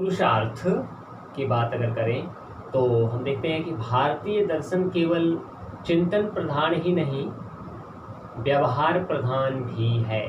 पुरुषार्थ की बात अगर करें तो हम देखते हैं कि भारतीय दर्शन केवल चिंतन प्रधान ही नहीं, व्यवहार प्रधान भी है।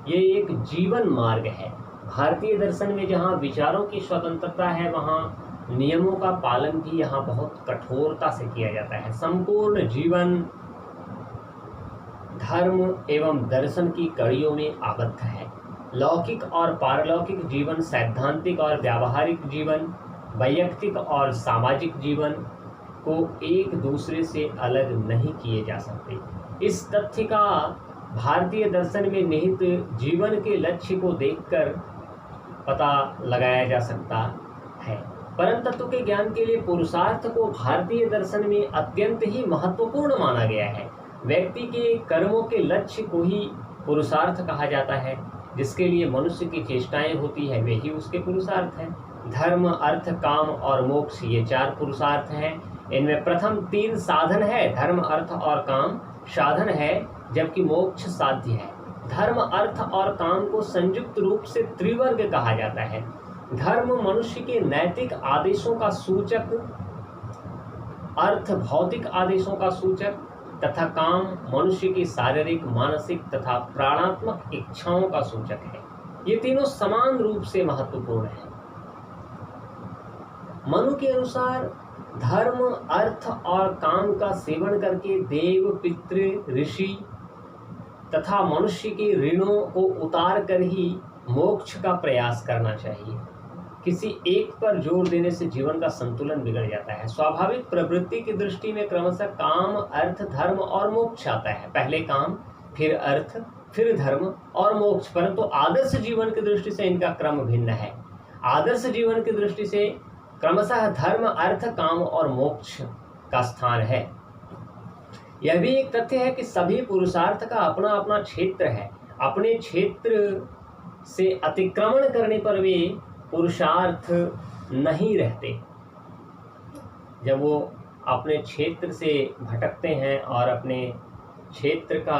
ये एक जीवन मार्ग है। भारतीय दर्शन में जहाँ विचारों की स्वतंत्रता है, वहाँ नियमों का पालन भी यहाँ बहुत कठोरता से किया जाता है। संपूर्ण जीवन धर्म एवं दर्शन की कड़ियों में आबद्ध है। लौकिक और पारलौकिक जीवन, सैद्धांतिक और व्यावहारिक जीवन, वैयक्तिक और सामाजिक जीवन को एक दूसरे से अलग नहीं किए जा सकते। इस तथ्य का भारतीय दर्शन में निहित जीवन के लक्ष्य को देखकर पता लगाया जा सकता है। परम तत्व के ज्ञान के लिए पुरुषार्थ को भारतीय दर्शन में अत्यंत ही महत्वपूर्ण माना गया है। व्यक्ति के कर्मों के लक्ष्य को ही पुरुषार्थ कहा जाता है। जिसके लिए मनुष्य की चेष्टाएं होती है वे ही उसके पुरुषार्थ हैं। धर्म, अर्थ, काम और मोक्ष, ये 4 पुरुषार्थ हैं। इनमें प्रथम 3 साधन है, धर्म, अर्थ और काम साधन है, जबकि मोक्ष साध्य है। धर्म, अर्थ और काम को संयुक्त रूप से त्रिवर्ग कहा जाता है। धर्म मनुष्य के नैतिक आदेशों का सूचक, अर्थ भौतिक आदेशों का सूचक तथा काम मनुष्य की शारीरिक, मानसिक तथा प्राणात्मक इच्छाओं का सूचक है। ये तीनों समान रूप से महत्वपूर्ण हैं। मनु के अनुसार धर्म, अर्थ और काम का सेवन करके देव, पितृ, ऋषि तथा मनुष्य के ऋणों को उतार कर ही मोक्ष का प्रयास करना चाहिए। किसी एक पर जोर देने से जीवन का संतुलन बिगड़ जाता है। स्वाभाविक प्रवृत्ति की दृष्टि में क्रमशः काम, अर्थ, धर्म और मोक्ष आता है। पहले काम, फिर अर्थ, फिर धर्म और मोक्ष। परंतु आदर्श जीवन की दृष्टि से इनका क्रम भिन्न है। आदर्श जीवन की दृष्टि से क्रमशः धर्म, अर्थ, काम और मोक्ष का स्थान है। यह भी एक तथ्य है कि सभी पुरुषार्थ का अपना अपना क्षेत्र है। अपने क्षेत्र से अतिक्रमण करने पर वे पुरुषार्थ नहीं रहते। जब वो अपने क्षेत्र से भटकते हैं और अपने क्षेत्र का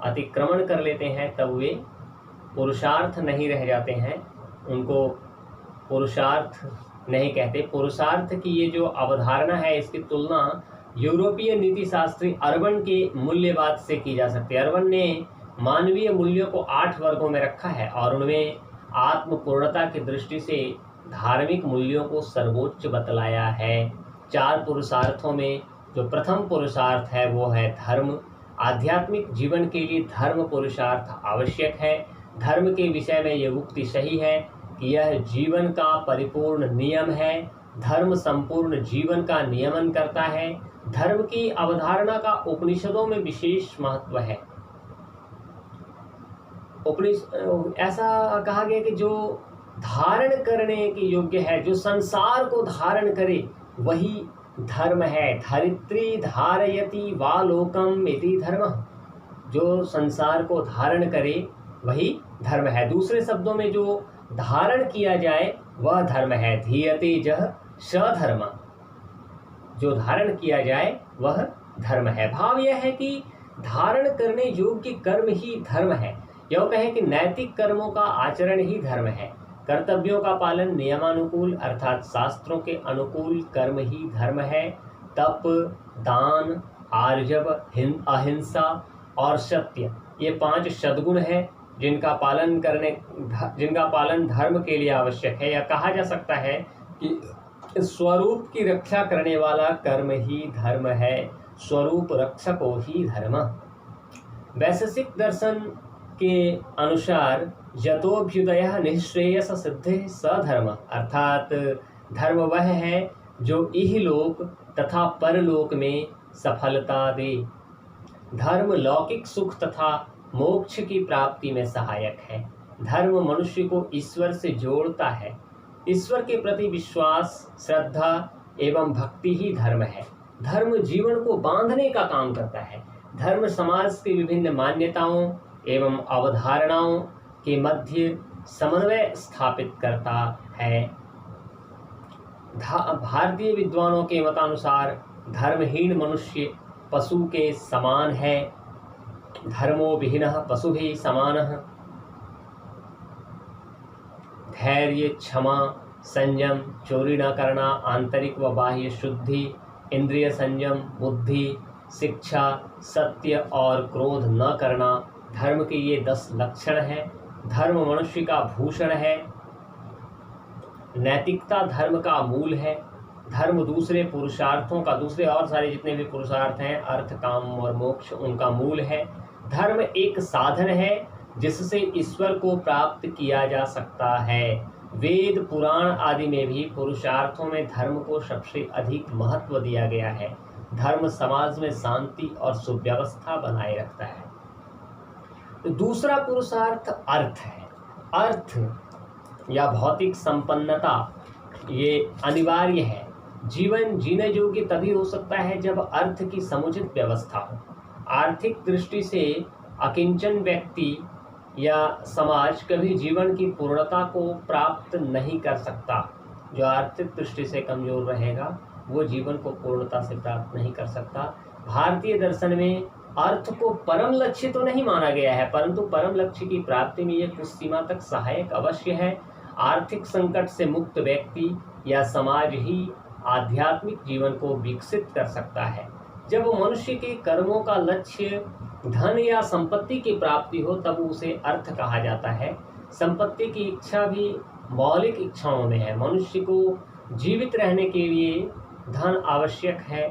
अतिक्रमण कर लेते हैं तब वे पुरुषार्थ नहीं रह जाते हैं। उनको पुरुषार्थ नहीं कहते। पुरुषार्थ की ये जो अवधारणा है इसकी तुलना यूरोपीय नीति शास्त्री अर्बन के मूल्यवाद से की जा सकती है। अर्बन ने मानवीय मूल्यों को 8 वर्गों में रखा है और उनमें आत्मपूर्णता की दृष्टि से धार्मिक मूल्यों को सर्वोच्च बतलाया है। 4 पुरुषार्थों में जो प्रथम पुरुषार्थ है वो है धर्म। आध्यात्मिक जीवन के लिए धर्म पुरुषार्थ आवश्यक है। धर्म के विषय में ये उक्ति सही है कि यह जीवन का परिपूर्ण नियम है। धर्म संपूर्ण जीवन का नियमन करता है। धर्म की अवधारणा का उपनिषदों में विशेष महत्व है। ऐसा कहा गया कि जो धारण करने के योग्य है, जो संसार को धारण करे वही धर्म है। धरित्री धारयति वा लोकम इति धर्म। जो संसार को धारण करे वही धर्म है। दूसरे शब्दों में जो धारण किया जाए वह धर्म है। धीयते जह सधर्म। जो धारण किया जाए वह धर्म है। भाव यह है कि धारण करने योग्य कर्म ही धर्म है। यह कहें कि नैतिक कर्मों का आचरण ही धर्म है। कर्तव्यों का पालन, नियमानुकूल अर्थात शास्त्रों के अनुकूल कर्म ही धर्म है। तप, दान, आर्जव, अहिंसा और सत्य, ये 5 सद्गुण हैं जिनका पालन धर्म के लिए आवश्यक है। यह कहा जा सकता है कि स्वरूप की रक्षा करने वाला कर्म ही धर्म है। स्वरूप रक्षको ही धर्म। वैशेषिक दर्शन के अनुसार यतोभ्युदयः निःश्रेयस सिद्धेः स धर्म, अर्थात धर्म वह है जो इहलोक तथा परलोक में सफलता दे। धर्म लौकिक सुख तथा मोक्ष की प्राप्ति में सहायक है। धर्म मनुष्य को ईश्वर से जोड़ता है। ईश्वर के प्रति विश्वास, श्रद्धा एवं भक्ति ही धर्म है। धर्म जीवन को बांधने का काम करता है। धर्म समाज की विभिन्न मान्यताओं एवं अवधारणाओं के मध्य समन्वय स्थापित करता है। भारतीय विद्वानों के मतानुसार धर्महीन मनुष्य पशु के समान है। धर्मो विहीनः पशुभिः समानः। धैर्य, क्षमा, संयम, चोरी न करना, आंतरिक व बाह्य शुद्धि, इंद्रिय संयम, बुद्धि, शिक्षा, सत्य और क्रोध न करना, धर्म के ये 10 लक्षण हैं। धर्म मनुष्य का भूषण है। नैतिकता धर्म का मूल है। धर्म दूसरे पुरुषार्थों का, दूसरे और सारे जितने भी पुरुषार्थ हैं, अर्थ, काम और मोक्ष, उनका मूल है। धर्म एक साधन है जिससे ईश्वर को प्राप्त किया जा सकता है। वेद, पुराण आदि में भी पुरुषार्थों में धर्म को सबसे अधिक महत्व दिया गया है। धर्म समाज में शांति और सुव्यवस्था बनाए रखता है। तो दूसरा पुरुषार्थ अर्थ है। अर्थ या भौतिक संपन्नता ये अनिवार्य है। जीवन जीने योग्य तभी हो सकता है जब अर्थ की समुचित व्यवस्था हो। आर्थिक दृष्टि से अकिंचन व्यक्ति या समाज कभी जीवन की पूर्णता को प्राप्त नहीं कर सकता। जो आर्थिक दृष्टि से कमजोर रहेगा वो जीवन को पूर्णता से प्राप्त नहीं कर सकता। भारतीय दर्शन में अर्थ को परम लक्ष्य तो नहीं माना गया है, परंतु परम लक्ष्य की प्राप्ति में यह कुछ सीमा तक सहायक अवश्य है। आर्थिक संकट से मुक्त व्यक्ति या समाज ही आध्यात्मिक जीवन को विकसित कर सकता है। जब मनुष्य के कर्मों का लक्ष्य धन या संपत्ति की प्राप्ति हो तब उसे अर्थ कहा जाता है। संपत्ति की इच्छा भी मौलिक इच्छाओं में है। मनुष्य को जीवित रहने के लिए धन आवश्यक है।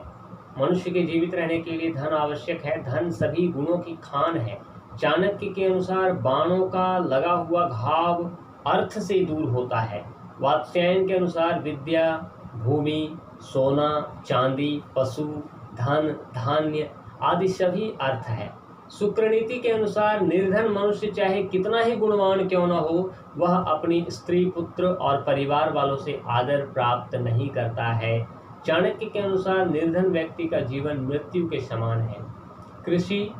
मनुष्य के जीवित रहने के लिए धन आवश्यक है। धन सभी गुणों की खान है। चाणक्य के अनुसार बाणों का लगा हुआ घाव अर्थ से दूर होता है। वात्स्यायन के अनुसार विद्या, भूमि, सोना, चांदी, पशु, धन, धान्य आदि सभी अर्थ है। शुक्रनीति के अनुसार निर्धन मनुष्य चाहे कितना ही गुणवान क्यों न हो, वह अपनी स्त्री, पुत्र और परिवार वालों से आदर प्राप्त नहीं करता है। चाणक्य के अनुसार निर्धन व्यक्ति का जीवन मृत्यु के समान है। कृषि,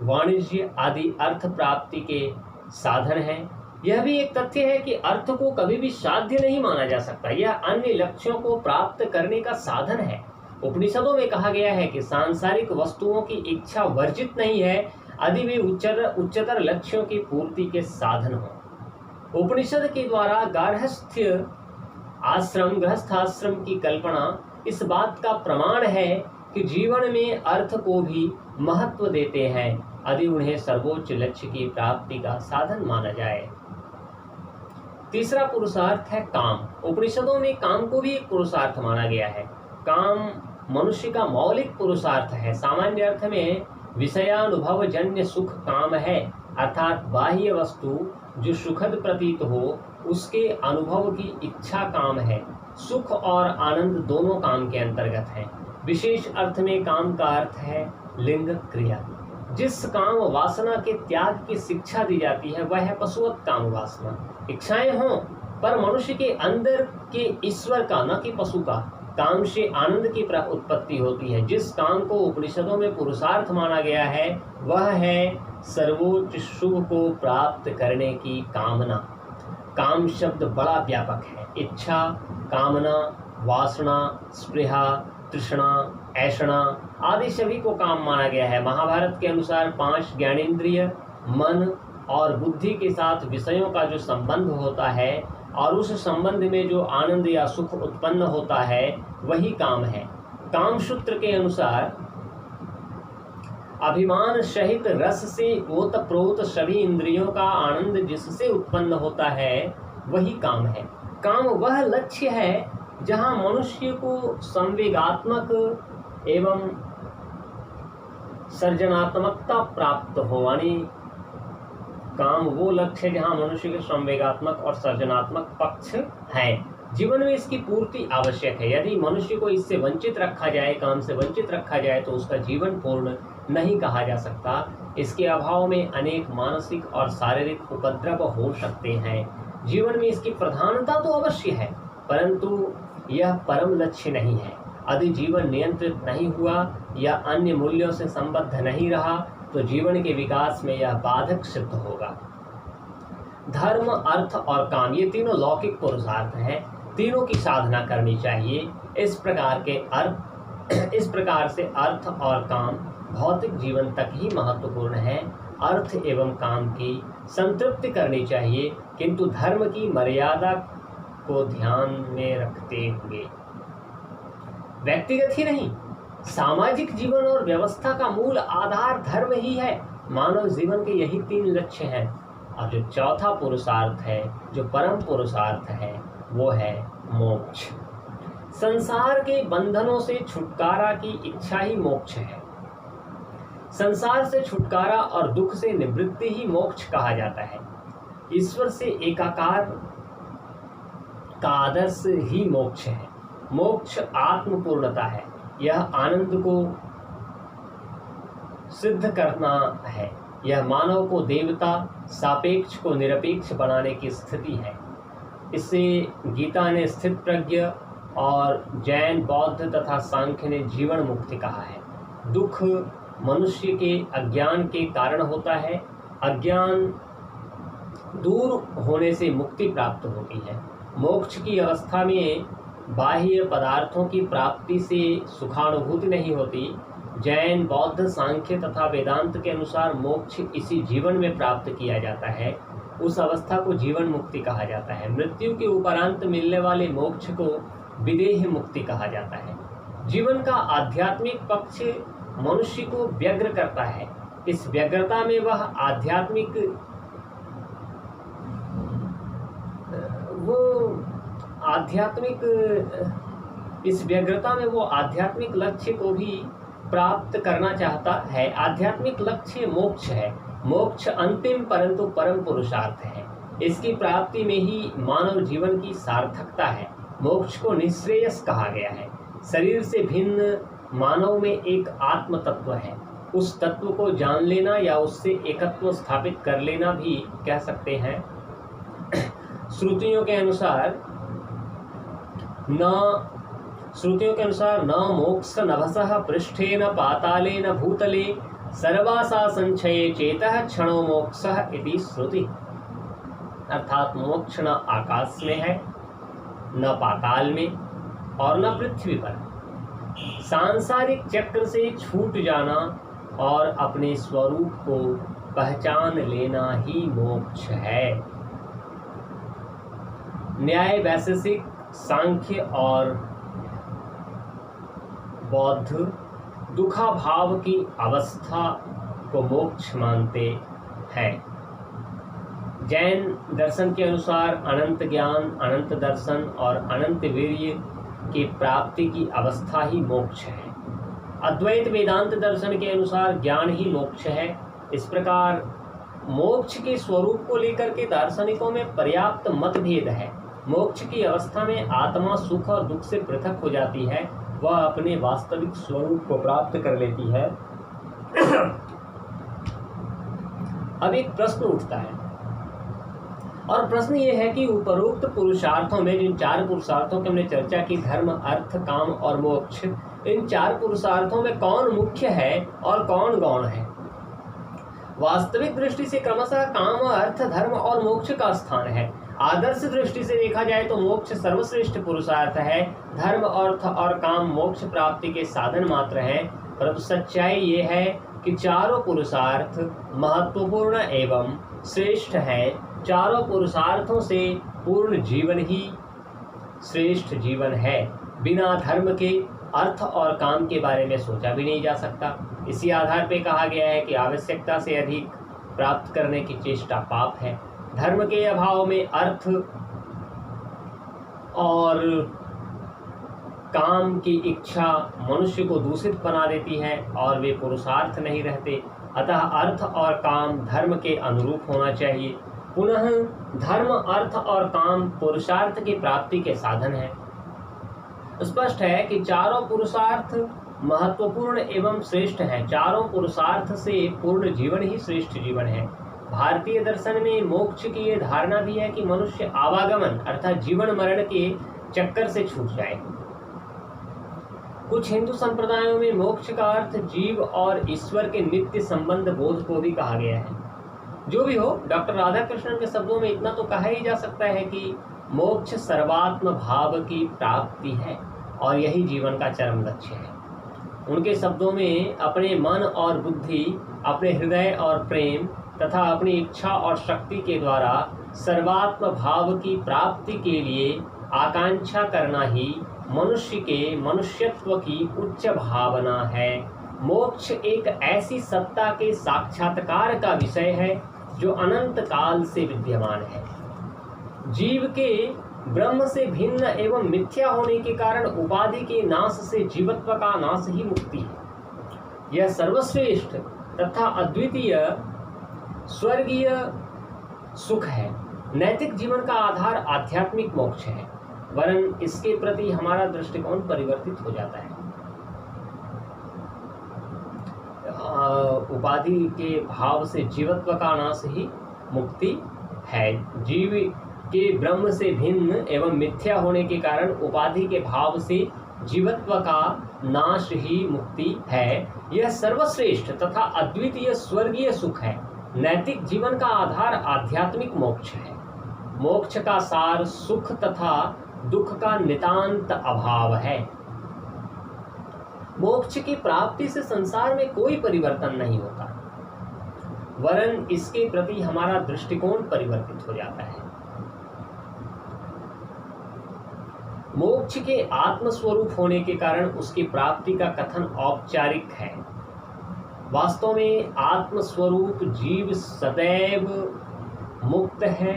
वाणिज्य आदि अर्थ प्राप्ति के साधन हैं। यह भी एक तथ्य है कि अर्थ को कभी भी साध्य नहीं माना जा सकता। यह अन्य लक्ष्यों को प्राप्त करने का साधन है। उपनिषदों में कहा गया है कि सांसारिक वस्तुओं की इच्छा वर्जित नहीं है यदि वे उच्चतर लक्ष्यों की पूर्ति के साधन हो। उपनिषद के द्वारा गृहस्थाश्रम की कल्पना इस बात का प्रमाण है कि जीवन में अर्थ को भी महत्व देते हैं यदि उन्हें सर्वोच्च लक्ष्य की प्राप्ति का साधन माना जाए। तीसरा पुरुषार्थ है काम। उपनिषदों में काम को भी एक पुरुषार्थ माना गया है। काम मनुष्य का मौलिक पुरुषार्थ है। सामान्य अर्थ में विषयानुभव जन्य सुख काम है, अर्थात बाह्य वस्तु जो सुखद प्रतीत हो उसके अनुभव की इच्छा काम है। सुख और आनंद दोनों काम के अंतर्गत हैं। विशेष अर्थ में काम का अर्थ है लिंग क्रिया। जिस काम वासना के त्याग की शिक्षा दी जाती है वह है पशुवत काम वासना। इच्छाएं हों पर मनुष्य के अंदर के ईश्वर का, न कि पशु का, काम से आनंद की उत्पत्ति होती है। जिस काम को उपनिषदों में पुरुषार्थ माना गया है वह है सर्वोच्च शुभ को प्राप्त करने की कामना। काम शब्द बड़ा व्यापक है। इच्छा, कामना, वासना, स्पृहा, तृष्णा, ऐषणा आदि सभी को काम माना गया है। महाभारत के अनुसार 5 ज्ञानेंद्रिय, मन और बुद्धि के साथ विषयों का जो संबंध होता है और उस संबंध में जो आनंद या सुख उत्पन्न होता है वही काम है। काम सूत्र के अनुसार अभिमान सहित रस से ओतप्रोत सभी इंद्रियों का आनंद जिससे उत्पन्न होता है वही काम है। काम वह लक्ष्य है जहां मनुष्य को संवेगात्मक एवं सृजनात्मकता प्राप्त हो। यानी काम वो लक्ष्य है जहां मनुष्य के संवेगात्मक और सृजनात्मक पक्ष है। जीवन में इसकी पूर्ति आवश्यक है। यदि मनुष्य को इससे वंचित रखा जाए, काम से वंचित रखा जाए, तो उसका जीवन पूर्ण नहीं कहा जा सकता। इसके अभाव में अनेक मानसिक और शारीरिक उपद्रव हो सकते हैं। जीवन में इसकी प्रधानता तो अवश्य है, परंतु यह परम लक्ष्य नहीं है। यदि जीवन नियंत्रित नहीं हुआ या अन्य मूल्यों से संबद्ध नहीं रहा तो जीवन के विकास में यह बाधक सिद्ध होगा। धर्म, अर्थ और काम ये तीनों लौकिक पुरुषार्थ हैं। तीनों की साधना करनी चाहिए। इस प्रकार से अर्थ और काम भौतिक जीवन तक ही महत्वपूर्ण है। अर्थ एवं काम की संतृप्ति करनी चाहिए, किंतु धर्म की मर्यादा को ध्यान में रखते हुए व्यक्तिगत ही नहीं, सामाजिक जीवन और व्यवस्था का मूल आधार धर्म ही है। मानव जीवन के यही 3 लक्ष्य हैं, और जो चौथा पुरुषार्थ है, जो परम पुरुषार्थ है, वो है मोक्ष। संसार के बंधनों से छुटकारा की इच्छा ही मोक्ष है। संसार से छुटकारा और दुख से निवृत्ति ही मोक्ष कहा जाता है। ईश्वर से एकाकार का आदर्श ही मोक्ष है। मोक्ष आत्मपूर्णता है। यह आनंद को सिद्ध करना है। यह मानव को देवता, सापेक्ष को निरपेक्ष बनाने की स्थिति है। इसे गीता ने स्थित प्रज्ञ और जैन, बौद्ध तथा सांख्य ने जीवन मुक्ति कहा है। दुख मनुष्य के अज्ञान के कारण होता है। अज्ञान दूर होने से मुक्ति प्राप्त होती है। मोक्ष की अवस्था में बाह्य पदार्थों की प्राप्ति से सुखानुभूति नहीं होती। जैन, बौद्ध, सांख्य तथा वेदांत के अनुसार मोक्ष इसी जीवन में प्राप्त किया जाता है। उस अवस्था को जीवन मुक्ति कहा जाता है। मृत्यु के उपरांत मिलने वाले मोक्ष को विदेह मुक्ति कहा जाता है। जीवन का आध्यात्मिक पक्ष मनुष्य को व्यग्र करता है। इस व्यग्रता में वह आध्यात्मिक लक्ष्य को भी प्राप्त करना चाहता है। आध्यात्मिक लक्ष्य मोक्ष है। मोक्ष अंतिम परंतु परम पुरुषार्थ है। इसकी प्राप्ति में ही मानव जीवन की सार्थकता है। मोक्ष को निःश्रेयस कहा गया है। शरीर से भिन्न मानव में एक आत्म तत्व है। उस तत्व को जान लेना या उससे एकत्व स्थापित कर लेना भी कह सकते हैं। श्रुतियों के अनुसार न मोक्ष नभसः पृष्ठेन पातालेन भूतले सर्वासा संचये चेतः क्षणो मोक्षः इति श्रुति। अर्थात मोक्ष न आकाश में है, न पाताल में और न पृथ्वी पर। सांसारिक चक्र से छूट जाना और अपने स्वरूप को पहचान लेना ही मोक्ष है। न्याय, वैशेषिक, सांख्य और बौद्ध दुखाभाव की अवस्था को मोक्ष मानते हैं। जैन दर्शन के अनुसार अनंत ज्ञान, अनंत दर्शन और अनंत वीर्य की प्राप्ति की अवस्था ही मोक्ष है। अद्वैत वेदांत दर्शन के अनुसार ज्ञान ही मोक्ष है। इस प्रकार मोक्ष के स्वरूप को लेकर के दार्शनिकों में पर्याप्त मतभेद है। मोक्ष की अवस्था में आत्मा सुख और दुख से पृथक हो जाती है। वह अपने वास्तविक स्वरूप को प्राप्त कर लेती है। अब एक प्रश्न उठता है, और प्रश्न ये है कि उपरोक्त पुरुषार्थों में जिन 4 पुरुषार्थों की हमने चर्चा की, धर्म, अर्थ, काम और मोक्ष, इन 4 पुरुषार्थों में कौन मुख्य है और कौन गौण है? वास्तविक दृष्टि से क्रमशः काम, अर्थ, धर्म और मोक्ष का स्थान है। आदर्श दृष्टि से देखा जाए तो मोक्ष सर्वश्रेष्ठ पुरुषार्थ है। धर्म, अर्थ और काम मोक्ष प्राप्ति के साधन मात्र हैं। परंतु सच्चाई ये है कि चारों पुरुषार्थ महत्वपूर्ण एवं श्रेष्ठ है। चारों पुरुषार्थों से पूर्ण जीवन ही श्रेष्ठ जीवन है। बिना धर्म के अर्थ और काम के बारे में सोचा भी नहीं जा सकता। इसी आधार पे कहा गया है कि आवश्यकता से अधिक प्राप्त करने की चेष्टा पाप है। धर्म के अभाव में अर्थ और काम की इच्छा मनुष्य को दूषित बना देती है और वे पुरुषार्थ नहीं रहते। अतः अर्थ और काम धर्म के अनुरूप होना चाहिए। पुनः धर्म, अर्थ और काम पुरुषार्थ की प्राप्ति के साधन हैं। स्पष्ट है कि चारों पुरुषार्थ महत्वपूर्ण एवं श्रेष्ठ हैं। चारों पुरुषार्थ से पूर्ण जीवन ही श्रेष्ठ जीवन है। भारतीय दर्शन में मोक्ष की ये धारणा भी है कि मनुष्य आवागमन अर्थात जीवन मरण के चक्कर से छूट जाए। कुछ हिंदू संप्रदायों में मोक्ष का अर्थ जीव और ईश्वर के नित्य संबंध बोध को भी कहा गया है। जो भी हो, डॉक्टर राधाकृष्णन के शब्दों में इतना तो कहा ही जा सकता है कि मोक्ष सर्वात्म भाव की प्राप्ति है और यही जीवन का चरम लक्ष्य है। उनके शब्दों में अपने मन और बुद्धि, अपने हृदय और प्रेम तथा अपनी इच्छा और शक्ति के द्वारा सर्वात्म भाव की प्राप्ति के लिए आकांक्षा करना ही मनुष्य के मनुष्यत्व की उच्च भावना है। मोक्ष एक ऐसी सत्ता के साक्षात्कार का विषय है जो अनंत काल से विद्यमान है। जीव के ब्रह्म से भिन्न एवं मिथ्या होने के कारण उपाधि के नाश से जीवत्व का नाश ही मुक्ति है। यह सर्वश्रेष्ठ तथा अद्वितीय स्वर्गीय सुख है। नैतिक जीवन का आधार आध्यात्मिक मोक्ष है, वरन इसके प्रति हमारा दृष्टिकोण परिवर्तित हो जाता है। उपाधि के भाव से जीवत्व का नाश ही मुक्ति है। जीव के ब्रह्म से भिन्न एवं मिथ्या होने के कारण उपाधि के भाव से जीवत्व का नाश ही मुक्ति है। यह सर्वश्रेष्ठ तथा अद्वितीय स्वर्गीय सुख है। नैतिक जीवन का आधार आध्यात्मिक मोक्ष है। मोक्ष का सार सुख तथा दुख का नितांत अभाव है। मोक्ष की प्राप्ति से संसार में कोई परिवर्तन नहीं होता, वरन इसके प्रति हमारा दृष्टिकोण परिवर्तित हो जाता है। मोक्ष के आत्मस्वरूप होने के कारण उसकी प्राप्ति का कथन औपचारिक है। वास्तव में आत्मस्वरूप जीव सदैव मुक्त है।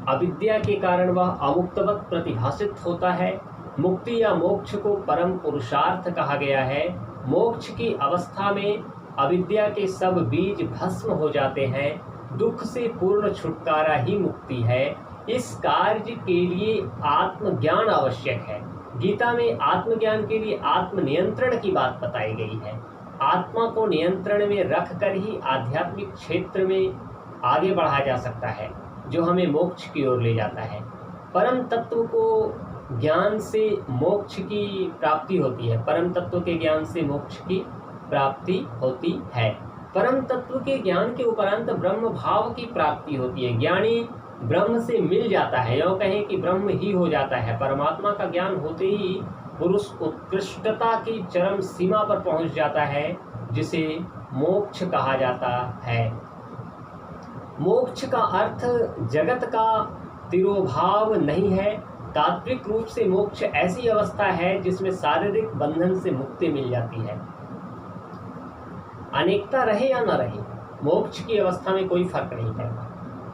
अविद्या के कारण वह अमुक्तवत प्रतिभासित होता है। मुक्ति या मोक्ष को परम पुरुषार्थ कहा गया है। मोक्ष की अवस्था में अविद्या के सब बीज भस्म हो जाते हैं। दुख से पूर्ण छुटकारा ही मुक्ति है। इस कार्य के लिए आत्मज्ञान आवश्यक है। गीता में आत्मज्ञान के लिए आत्मनियंत्रण की बात बताई गई है। आत्मा को नियंत्रण में रखकर ही आध्यात्मिक क्षेत्र में आगे बढ़ा जा सकता है, जो हमें मोक्ष की ओर ले जाता है। परम तत्व को ज्ञान से मोक्ष की प्राप्ति होती है। परम तत्व के ज्ञान से मोक्ष की प्राप्ति होती है। परम तत्व के ज्ञान के उपरांत ब्रह्म भाव की प्राप्ति होती है। ज्ञानी ब्रह्म से मिल जाता है, यूँ कहें कि ब्रह्म ही हो जाता है। परमात्मा का ज्ञान होते ही पुरुष उत्कृष्टता की चरम सीमा पर पहुंच जाता है, जिसे मोक्ष कहा जाता है। मोक्ष का अर्थ जगत का तिरोभाव नहीं है। तात्विक रूप से मोक्ष ऐसी अवस्था है जिसमें शारीरिक बंधन से मुक्ति मिल जाती है। अनेकता रहे या न रहे, मोक्ष की अवस्था में कोई फर्क नहीं पड़ता।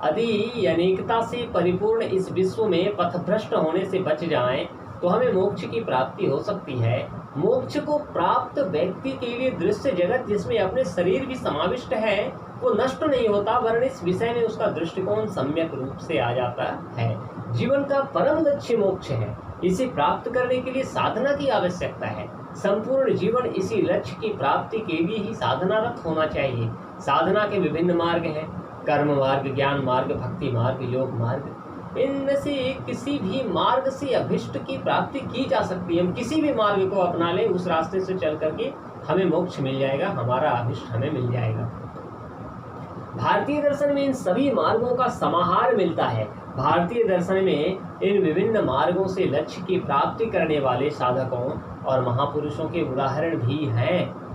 यदि अनेकता से परिपूर्ण इस विश्व में पथभ्रष्ट होने से बच जाएं, तो हमें मोक्ष की प्राप्ति हो सकती है। मोक्ष को प्राप्त व्यक्ति के लिए दृश्य जगत, जिसमें अपने शरीर भी समाविष्ट है, वो नष्ट नहीं होता, वरन इस विषय में उसका दृष्टिकोण सम्यक रूप से आ जाता है। जीवन का परम लक्ष्य मोक्ष है। इसे प्राप्त करने के लिए साधना की आवश्यकता है। संपूर्ण जीवन इसी लक्ष्य की प्राप्ति के लिए ही साधनारत होना चाहिए। साधना के विभिन्न मार्ग हैं: कर्म मार्ग, ज्ञान मार्ग, भक्ति मार्ग, योग मार्ग। इनमें से किसी भी मार्ग से अभिष्ट की प्राप्ति की जा सकती है। हम किसी भी मार्ग को अपना लें, उस रास्ते से चल करके हमें मोक्ष मिल जाएगा, हमारा अभिष्ट हमें मिल जाएगा। भारतीय दर्शन में इन सभी मार्गों का समाहार मिलता है। भारतीय दर्शन में इन विभिन्न मार्गों से लक्ष्य की प्राप्ति करने वाले साधकों और महापुरुषों के उदाहरण भी हैं।